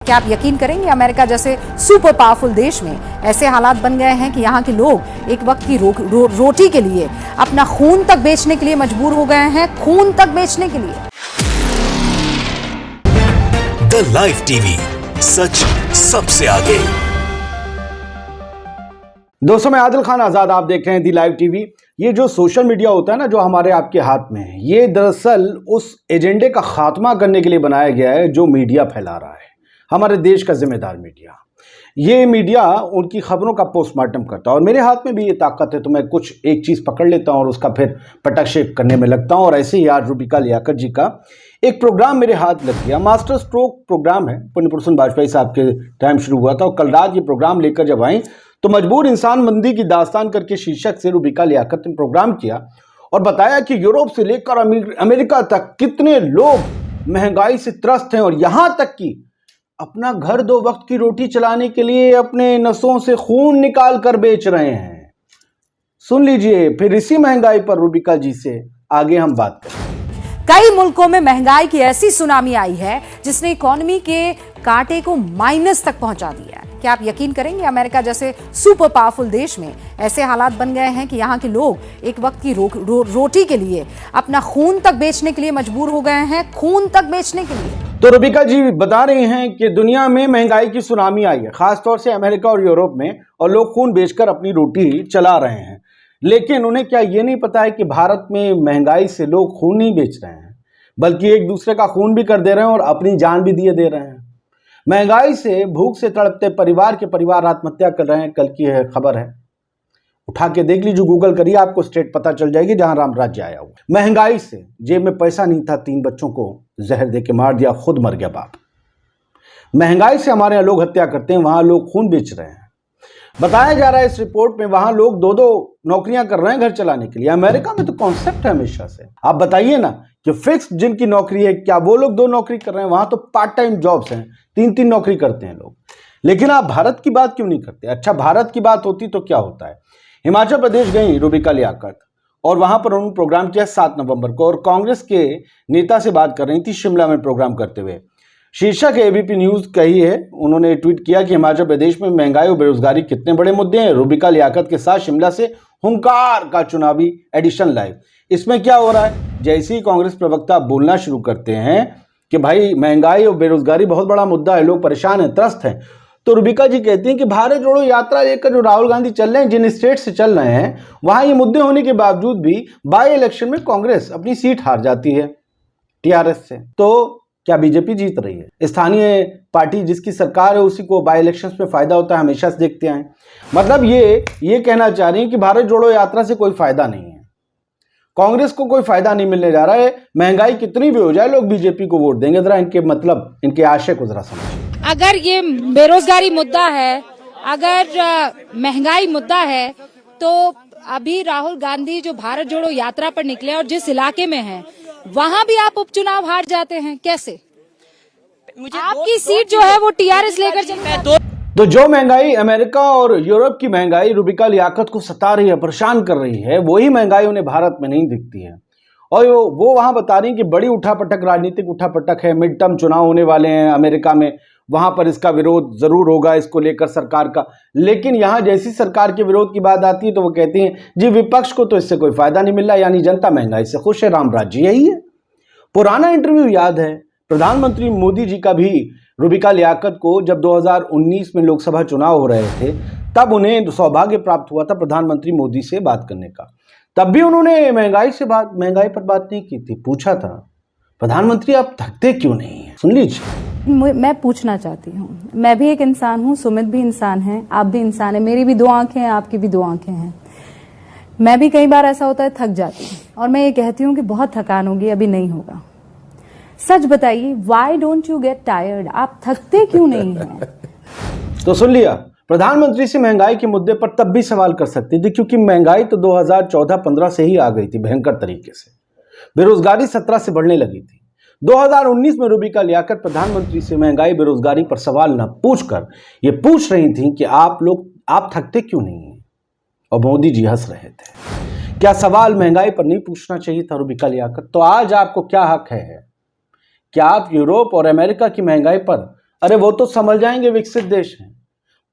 क्या आप यकीन करेंगे, अमेरिका जैसे सुपर पावरफुल देश में ऐसे हालात बन गए हैं कि यहाँ के लोग एक वक्त की रोटी के लिए अपना खून तक बेचने के लिए मजबूर हो गए हैं, खून तक बेचने के लिए। द लाइव टीवी, सच सबसे आगे। दोस्तों, मैं आदिल खान आजाद, आप देख रहे हैं दी लाइव टीवी। ये जो सोशल मीडिया होता है ना, जो हमारे आपके हाथ में है, ये दरअसल उस एजेंडे का खात्मा करने के लिए बनाया गया है जो मीडिया फैला रहा है, हमारे देश का जिम्मेदार मीडिया। ये मीडिया उनकी खबरों का पोस्टमार्टम करता है और मेरे हाथ में भी ये ताकत है, तो मैं कुछ एक चीज़ पकड़ लेता हूँ और उसका फिर पटाक्षेप करने में लगता हूँ। और ऐसे ही आज रूबिका लियाकत जी का एक प्रोग्राम मेरे हाथ लग गया। मास्टर स्ट्रोक प्रोग्राम है, पुण्य पुरुष वाजपेयी साहब के टाइम शुरू हुआ था और कल रात ये प्रोग्राम लेकर जब आई तो मजबूर इंसान मंदी की दास्तान करके शीर्षक से रूबिका लियाकत ने प्रोग्राम किया और बताया कि यूरोप से लेकर अमेरिका तक कितने लोग महंगाई से त्रस्त हैं और यहां तक कि अपना घर दो वक्त की रोटी चलाने के लिए अपने नसों से खून निकाल कर बेच रहे हैं। सुन लीजिए फिर इसी महंगाई पर रूबिका जी से आगे हम बात करें। कई मुल्कों में महंगाई की ऐसी सुनामी आई है जिसने इकोनॉमी के कांटे को माइनस तक पहुंचा दिया है। क्या आप यकीन करेंगे, अमेरिका जैसे सुपर पावरफुल देश में ऐसे हालात बन गए हैं कि यहाँ के लोग एक वक्त की रोटी के लिए अपना खून तक बेचने के लिए मजबूर हो गए हैं, खून तक बेचने के लिए। तो रूबिका जी बता रहे हैं कि दुनिया में महंगाई की सुनामी आई है, खासतौर से अमेरिका और यूरोप में, और लोग खून बेचकर अपनी रोटी चला रहे हैं। लेकिन उन्हें क्या ये नहीं पता है कि भारत में महंगाई से लोग खून नहीं बेच रहे हैं, बल्कि एक दूसरे का खून भी कर दे रहे हैं और अपनी जान भी दिए दे रहे हैं। महंगाई से भूख से तड़पते परिवार के परिवार आत्महत्या कर रहे हैं। कल की है खबर है, उठा के देख लीजिए, गूगल करिए, आपको स्टेट पता चल जाएगी जहां राम राज्य आया हुआ। महंगाई से जेब में पैसा नहीं था, 3 बच्चों को जहर दे के मार दिया, खुद मर गया बाप। महंगाई से हमारे यहाँ लोग हत्या करते हैं, वहां लोग खून बेच रहे हैं। बताया जा रहा है इस रिपोर्ट में वहां लोग 2-2 नौकरियां कर रहे हैं घर चलाने के लिए। अमेरिका में तो कॉन्सेप्ट है हमेशा से, आप बताइए ना कि फिक्स जिनकी नौकरी है, क्या वो लोग 2 नौकरी कर रहे हैं? वहां तो पार्ट टाइम जॉब्स हैं, 3-3 नौकरी करते हैं लोग। लेकिन आप भारत की बात क्यों नहीं करते? अच्छा, भारत की बात होती तो क्या होता है। हिमाचल प्रदेश गई रूबिका लियाकत और वहां पर उन्होंने प्रोग्राम किया 7 नवंबर को, और कांग्रेस के नेता से बात कर रही थी शिमला में प्रोग्राम करते हुए। शीर्षक एबीपी न्यूज कही है, उन्होंने ट्वीट किया कि हिमाचल प्रदेश में महंगाई और बेरोजगारी कितने बड़े मुद्दे हैं। रूबिका लियाकत के साथ शिमला से हुंकार का चुनावी एडिशन लाइव। इसमें क्या हो रहा है, जैसे ही कांग्रेस प्रवक्ता बोलना शुरू करते हैं कि भाई महंगाई और बेरोजगारी बहुत बड़ा मुद्दा है, लोग परेशान हैं, त्रस्त हैं, तो रूबिका जी कहती हैं कि भारत जोड़ो यात्रा लेकर जो राहुल गांधी चल रहे हैं, जिन स्टेट से चल रहे हैं, वहां ये मुद्दे होने के बावजूद भी बाई इलेक्शन में कांग्रेस अपनी सीट हार जाती है टीआरएस से। तो क्या बीजेपी जीत रही है? स्थानीय पार्टी जिसकी सरकार है उसी को बाई इलेक्शंस में फायदा होता है, हमेशा से देखते आए। मतलब ये कहना चाह रही है कि भारत जोड़ो यात्रा से कोई फायदा नहीं है, कांग्रेस को कोई फायदा नहीं मिलने जा रहा है। महंगाई कितनी भी हो जाए लोग बीजेपी को वोट देंगे। जरा इनके मतलब, इनके आशय को जरा समझिए। अगर ये बेरोजगारी मुद्दा है, अगर महंगाई मुद्दा है, तो अभी राहुल गांधी जो भारत जोड़ो यात्रा पर निकले और जिस इलाके में हैं, वहां भी आप उपचुनाव हार जाते हैं, कैसे? आपकी सीट जो है वो टीआरएस लेकर चल। तो जो महंगाई अमेरिका और यूरोप की महंगाई रूबिका लियाकत को सता रही है, परेशान कर रही है, वही महंगाई उन्हें भारत में नहीं दिखती है। और वो वहां बता रही है कि बड़ी उठापटक, राजनीतिक उठापटक है, मिड टर्म चुनाव होने वाले हैं अमेरिका में, वहां पर इसका विरोध जरूर होगा इसको लेकर सरकार का। लेकिन यहां जैसी सरकार के विरोध की बात आती है तो वो कहती हैं जी विपक्ष को तो इससे कोई फायदा नहीं मिल रहा, यानी जनता महंगाई से खुश है, राम राज्य यही है। पुराना इंटरव्यू याद है प्रधानमंत्री मोदी जी का भी रूबिका लियाकत को, जब 2019 में लोकसभा चुनाव हो रहे थे, तब उन्हें सौभाग्य प्राप्त हुआ था प्रधानमंत्री मोदी से बात करने का। तब भी उन्होंने महंगाई पर बात नहीं की थी। पूछा था प्रधानमंत्री आप थकते क्यों नहीं है? सुन लीजिए। मैं पूछना चाहती हूँ, मैं भी एक इंसान हूँ, सुमित भी इंसान है, आप भी इंसान है, मेरी भी 2 आंखें हैं, आपकी भी 2 आंखें हैं। मैं भी कई बार ऐसा होता है थक जाती हूँ और मैं ये कहती हूँ कि बहुत थकान होगी, अभी नहीं होगा। सच बताइए, why don't you get tired? आप थकते क्यों नहीं हैं? तो सुन लिया, प्रधानमंत्री से महंगाई के मुद्दे पर तब भी सवाल कर सकती थी, क्योंकि महंगाई तो 2014-15 से ही आ गई थी भयंकर तरीके से। बेरोजगारी 17 से बढ़ने लगी थी। 2019 में रूबिका लियाकत प्रधानमंत्री से महंगाई बेरोजगारी पर सवाल न पूछकर ये पूछ रही थी कि आप थकते क्यों नहीं हैं? और मोदी जी हंस रहे थे। क्या सवाल महंगाई पर नहीं पूछना चाहिए था रूबिका लियाकत? तो आज आपको क्या हक है? क्या आप यूरोप और अमेरिका की महंगाई पर अरे वो तो संभल जाएंगे, विकसित देश हैं,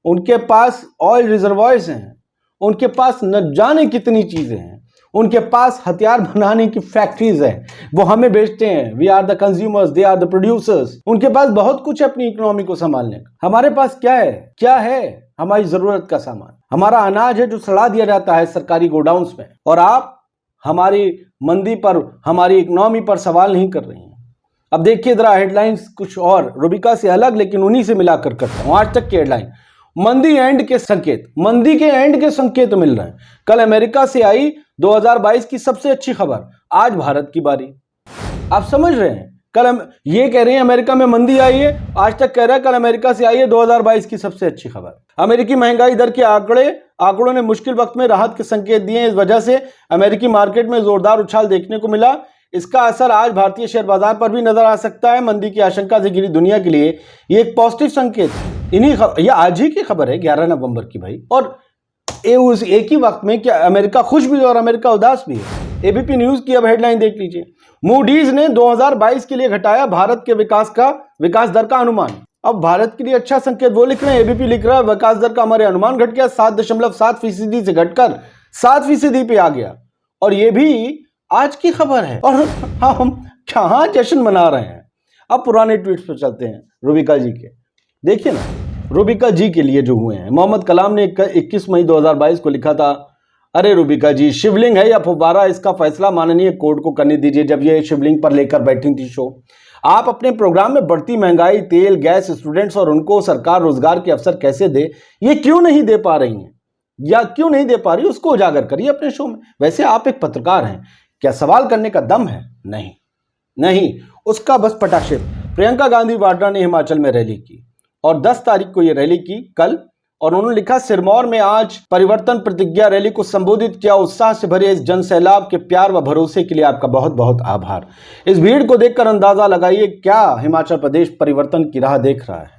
उनके पास ऑयल रिजर्वॉयर्स हैं, उनके पास न जाने कितनी चीजें हैं, उनके पास हथियार बनाने की फैक्ट्रीज हैं, वो हमें बेचते हैं। We are the consumers, they are the producers. उनके पास बहुत कुछ है अपनी इकोनॉमी को संभालने का। हमारे पास क्या है? क्या है हमारी जरूरत का सामान? हमारा अनाज है जो सड़ा दिया जाता है सरकारी गोडाउन्स में, और आप हमारी मंदी पर, हमारी इकोनॉमी पर सवाल नहीं कर रही हैं। अब देखिए जरा हेडलाइंस कुछ और, रूबिका से अलग लेकिन उन्हीं से मिलाकर करता हूं। आज तक की हेडलाइन, मंदी एंड के संकेत, मंदी के एंड के संकेत मिल रहे हैं। कल अमेरिका से आई 2022 की सबसे अच्छी खबर, आज भारत की बारी। आप समझ रहे हैं, कल हम ये कह रहे हैं अमेरिका में मंदी आई है, आज तक कह रहा है कल अमेरिका से आई है 2022 की सबसे अच्छी खबर। अमेरिकी महंगाई दर के आंकड़ों ने मुश्किल वक्त में राहत के संकेत दिए। इस वजह से अमेरिकी मार्केट में जोरदार उछाल देखने को मिला। इसका असर आज भारतीय शेयर बाजार पर भी नजर आ सकता है। मंदी की आशंका से घिरी दुनिया के लिए ये एक पॉजिटिव संकेत है। ये आज ही की खबर है 11 नवंबर की भाई, और उस एक ही वक्त में क्या अमेरिका खुश भी है और अमेरिका उदास भी है। एबीपी न्यूज की अब हेडलाइन देख लीजिए, मूडीज ने 2022 के लिए घटाया भारत के विकास दर का अनुमान। अब भारत के लिए अच्छा संकेत वो लिख रहे हैं, एबीपी लिख रहा है विकास दर का हमारे अनुमान घट गया, 7.7% से घटकर 7% पे आ गया, और ये भी आज की खबर है। और हम कहां जश्न मना रहे हैं। अब पुराने ट्वीट्स पर चलते हैं रूबिका जी के। देखिए ना, रूबिका जी के लिए जो हुए हैं, मोहम्मद कलाम ने 21 मई 2022 को लिखा था, अरे रूबिका जी, शिवलिंग है या फुव्वारा, इसका फैसला माननीय कोर्ट को करने दीजिए। जब ये शिवलिंग पर लेकर बैठी थी शो, आप अपने प्रोग्राम में बढ़ती महंगाई, तेल, गैस, स्टूडेंट्स और उनको सरकार रोजगार के अवसर कैसे दे, ये क्यों नहीं दे पा रही हैं या क्यों नहीं दे पा रही, उसको उजागर करिए अपने शो में। वैसे आप एक पत्रकार हैं, क्या सवाल करने का दम है? नहीं, उसका बस पटाक्षेप। प्रियंका गांधी वाड्रा ने हिमाचल में रैली की, और 10 तारीख को ये रैली की कल, और उन्होंने लिखा, सिरमौर में आज परिवर्तन प्रतिज्ञा रैली को संबोधित किया। उत्साह से भरे इस जन सैलाब के प्यार व भरोसे के लिए आपका बहुत बहुत आभार। इस भीड़ को देखकर अंदाजा लगाइए क्या हिमाचल प्रदेश परिवर्तन की राह देख रहा है।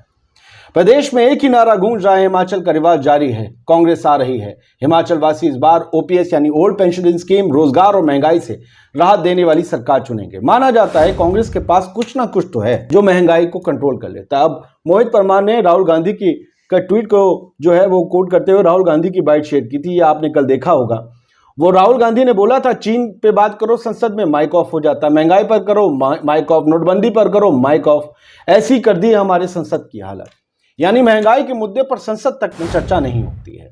प्रदेश में एक ही नारा गूंज रहा है, हिमाचल का रिवाज जारी है, कांग्रेस आ रही है। हिमाचल वासी इस बार ओपीएस यानी ओल्ड पेंशन स्कीम, रोजगार और महंगाई से राहत देने वाली सरकार चुनेंगे। माना जाता है कांग्रेस के पास कुछ ना कुछ तो है जो महंगाई को कंट्रोल कर लेता है। अब मोहित परमार ने राहुल गांधी की ट्वीट को जो है वो कोट करते हुए राहुल गांधी की बाइट शेयर की थी, ये आपने कल देखा होगा। वो राहुल गांधी ने बोला था, चीन पे बात करो संसद में माइक ऑफ हो जाता है, महंगाई पर करो माइक ऑफ, नोटबंदी पर करो माइक ऑफ। ऐसी कर दी है हमारे संसद की हालत, यानी महंगाई के मुद्दे पर संसद तक में चर्चा नहीं होती है।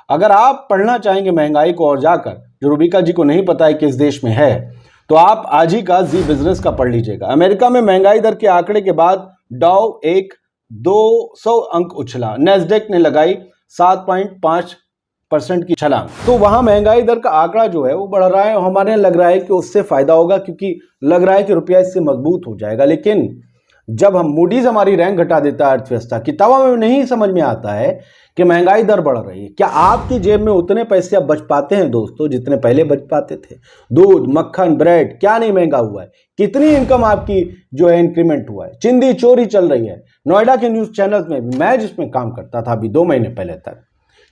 अगर आप पढ़ना चाहेंगे महंगाई को और जाकर, जो रूबिका जी को नहीं पता है कि इस देश में है, तो आप आज ही का जी बिजनेस का पढ़ लीजिएगा। अमेरिका में महंगाई दर के आंकड़े के बाद डाउ एक 200 अंक उछला, नेस्डेक ने लगाई 7.5% की छलांग। तो वहां महंगाई दर का आंकड़ा जो है वो बढ़ रहा है। हमारे लग रहा है कि उससे फायदा होगा, क्योंकि लग रहा है कि रुपया इससे मजबूत हो जाएगा। लेकिन जब हम मूडीज हमारी रैंक घटा देता है अर्थव्यवस्था की, तब हमें नहीं समझ में आता है कि महंगाई दर बढ़ रही है। क्या आपकी जेब में उतने पैसे अब बच पाते हैं दोस्तों जितने पहले बच पाते थे? दूध, मक्खन, ब्रेड क्या नहीं महंगा हुआ है? कितनी इनकम आपकी जो है इंक्रीमेंट हुआ है? चिंदी चोरी चल रही है। नोएडा के न्यूज चैनल्स में, मैं जिसमें काम करता था अभी 2 महीने पहले तक,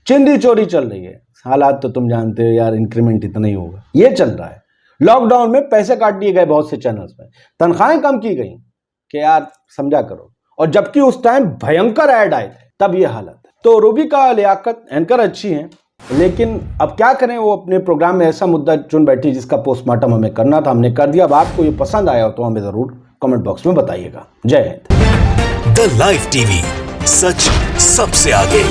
चिंदी चोरी चल रही है। हालात तो तुम जानते हो यार, इंक्रीमेंट इतना ही होगा, ये चल रहा है। लॉकडाउन में पैसे काट दिए गए बहुत से चैनल्स में, तनख्वाहें कम की गई कि यार समझा करो, और जबकि उस टाइम भयंकर ऐड आए थे, तब ये हालत है। तो रूबिका लियाकत एंकर अच्छी हैं, लेकिन अब क्या करें, वो अपने प्रोग्राम में ऐसा मुद्दा चुन बैठी जिसका पोस्टमार्टम हमें करना था, हमने कर दिया। अब आपको ये पसंद आया हो तो हमें जरूर कमेंट बॉक्स में बताइएगा। जय हिंद। द लाइव टीवी, सच सबसे आगे।